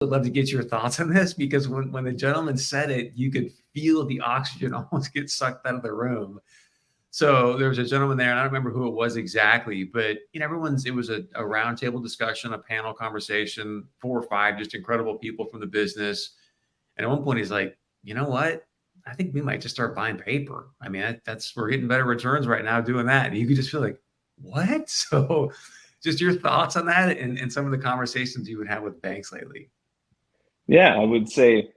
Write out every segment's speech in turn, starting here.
I'd love to get your thoughts on this, because when the gentleman said it, you could feel the oxygen almost get sucked out of the room. So there was a gentleman there, and I don't remember who it was exactly, but it was a roundtable discussion, a panel conversation, 4 or 5 just incredible people from the business. And at one point he's like, you know what? I think we might just start buying paper. I mean, we're getting better returns right now doing that. And you could just feel like, what? So just your thoughts on that, and some of the conversations you would have with banks lately. Yeah, I would say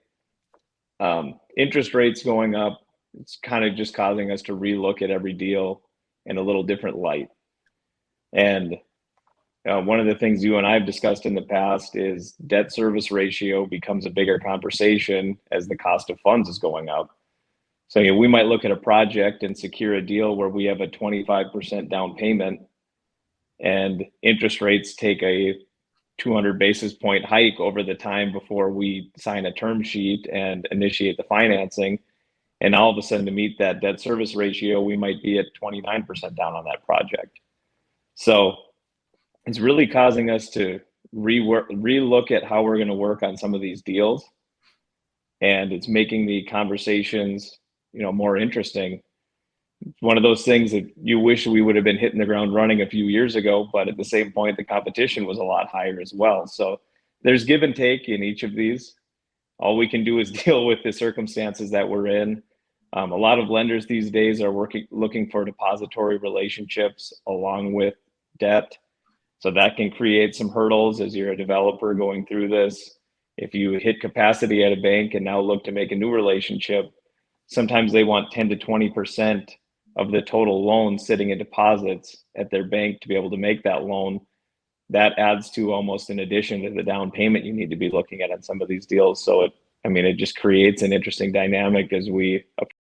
interest rates going up, it's kind of just causing us to relook at every deal in a little different light. And one of the things you and I have discussed in the past is debt service ratio becomes a bigger conversation as the cost of funds is going up. So we might look at a project and secure a deal where we have a 25% down payment, and interest rates take a 200 basis point hike over the time before we sign a term sheet and initiate the financing. And all of a sudden, to meet that debt service ratio, we might be at 29% down on that project. So it's really causing us to relook at how we're going to work on some of these deals. And it's making the conversations, more interesting. It's one of those things that you wish we would have been hitting the ground running a few years ago, but at the same point, the competition was a lot higher as well. So there's give and take in each of these. All we can do is deal with the circumstances that we're in. A lot of lenders these days are looking for depository relationships along with debt. So that can create some hurdles as you're a developer going through this. If you hit capacity at a bank and now look to make a new relationship, sometimes they want 10 to 20% of the total loan sitting in deposits at their bank to be able to make that loan. That adds to almost an addition to the down payment you need to be looking at on some of these deals. So it just creates an interesting dynamic as we